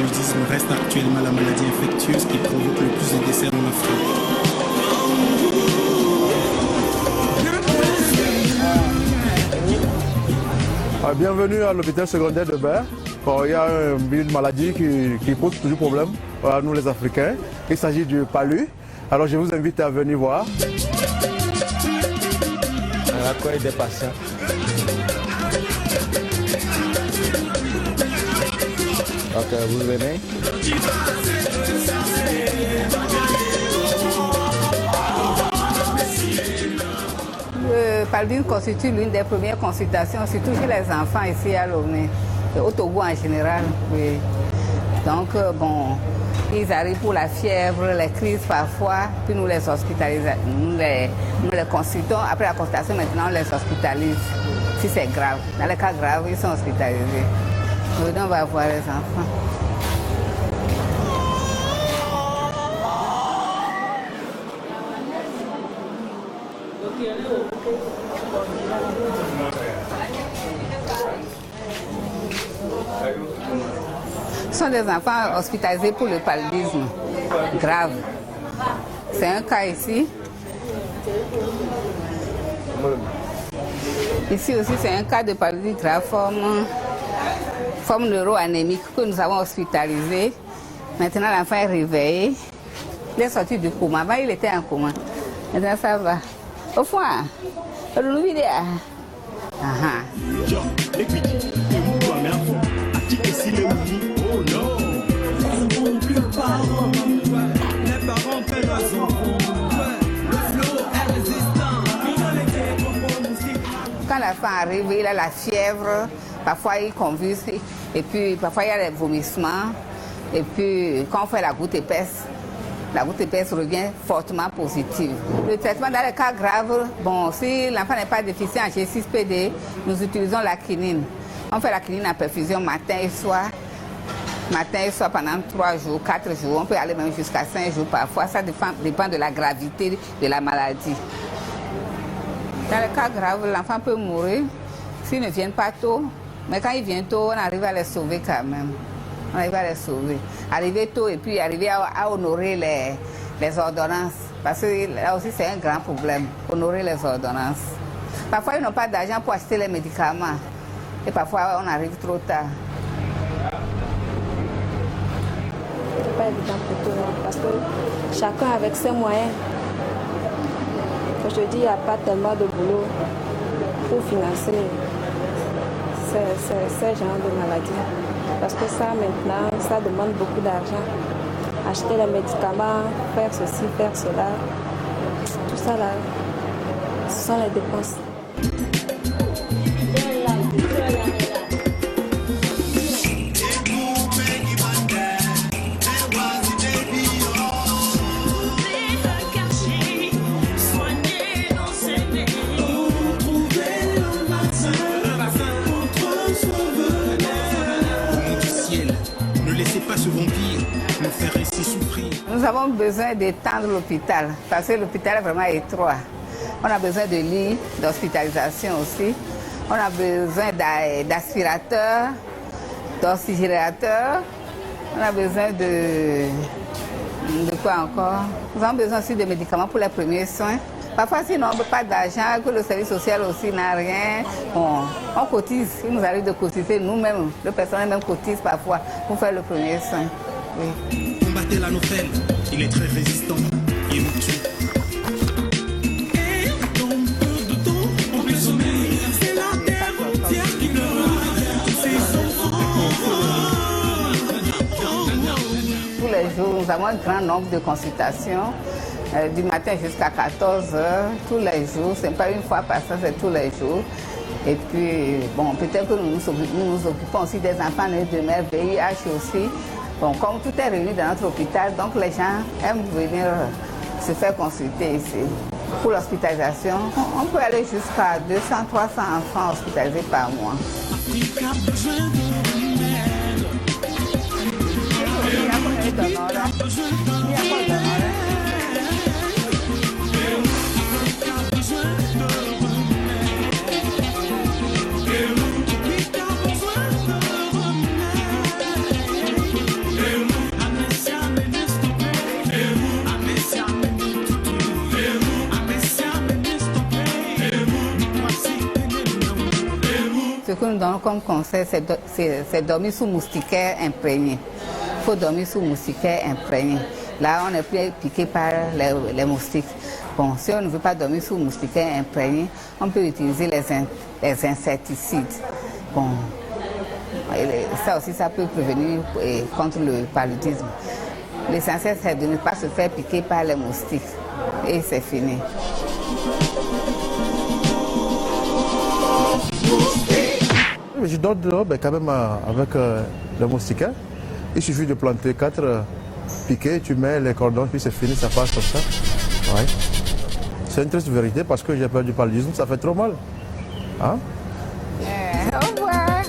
paludisme reste actuellement la maladie infectieuse qui provoque le plus de décès en Afrique. Bienvenue à l'hôpital secondaire de Ber. Il y a une maladie qui pose toujours problème à nous les Africains. Il s'agit du palu. Alors je vous invite à venir voir. On accueille des patients. Ok, vous venez. Le paludisme constitue l'une des premières consultations, surtout chez les enfants ici à Lomé, au Togo en général. Oui. Donc, bon, ils arrivent pour la fièvre, les crises parfois, puis nous les hospitalisons, nous les consultons. Après la consultation, maintenant, on les hospitalise, si c'est grave. Dans les cas graves, ils sont hospitalisés. Aujourd'hui, on va voir les enfants. Ce sont des enfants hospitalisés pour le paludisme grave. C'est un cas ici. Ici aussi, c'est un cas de paludisme grave, forme neuroanémique que nous avons hospitalisé. Maintenant, l'enfant est réveillé. Il est sorti du coma. Avant, il était en coma. Maintenant, ça va. Au fond, le vidéo. Quand l'enfant arrive, il a la fièvre, parfois il convulse, et puis parfois il y a des vomissements. Et puis quand on fait la goutte épaisse revient fortement positive. Le traitement dans les cas graves, bon, si l'enfant n'est pas déficient en G6PD, nous utilisons la quinine. On fait la quinine en perfusion matin et soir. Matin et soir pendant 3 jours, 4 jours. On peut aller même jusqu'à 5 jours parfois. Ça dépend de la gravité de la maladie. Dans les cas graves, l'enfant peut mourir s'ils ne viennent pas tôt. Mais quand ils viennent tôt, on arrive à les sauver quand même. On arrive à les sauver. Arriver tôt et puis arriver à honorer les ordonnances. Parce que là aussi, c'est un grand problème, honorer les ordonnances. Parfois, ils n'ont pas d'argent pour acheter les médicaments. Et parfois, on arrive trop tard. C'est pas évident pour tout le monde parce que chacun avec ses moyens. Je dis, il n'y a pas tellement de boulot pour financer ces genres de maladies. Parce que ça, maintenant, ça demande beaucoup d'argent. Acheter les médicaments, faire ceci, faire cela. Tout ça, là, ce sont les dépenses. Ce vampire nous faire ainsi souffrir. Nous avons besoin d'étendre l'hôpital parce que l'hôpital est vraiment étroit. On a besoin de lits d'hospitalisation aussi. On a besoin d'aspirateurs, d'oxygénateurs. On a besoin de quoi encore? Nous avons besoin aussi de médicaments pour les premiers soins. Parfois, si on n'a pas d'argent, que le service social aussi n'a rien, on cotise. Il nous arrive de cotiser nous-mêmes. Le personnel même cotise parfois pour faire le premier soin. Oui. Combattez la nouvelle, il est très résistant. Il nous tue. Tous les jours, nous avons un grand nombre de consultations. Du matin jusqu'à 14h, tous les jours. Ce n'est pas une fois par ça, c'est tous les jours. Et puis, bon, peut-être que nous nous occupons aussi des enfants nés de mère VIH aussi. Bon, comme tout est réuni dans notre hôpital, donc les gens aiment venir se faire consulter ici. Pour l'hospitalisation, on peut aller jusqu'à 200, 300 enfants hospitalisés par mois. comme conseil, c'est dormir sous moustiquaire imprégné. Il faut dormir sous moustiquaire imprégné. Là, on n'est plus piqué par les moustiques. Bon, si on ne veut pas dormir sous moustiquaire imprégné, on peut utiliser les insecticides. Bon, ça aussi, ça peut prévenir contre le paludisme. L'essentiel, c'est de ne pas se faire piquer par les moustiques. Et c'est fini. Mais je dors dehors, quand même avec le moustiquaire. Il suffit de planter 4 piquets, tu mets les cordons, puis c'est fini, ça passe comme ça. Ouais. C'est une triste vérité parce que j'ai peur du paludisme, ça fait trop mal. Hein? Au revoir.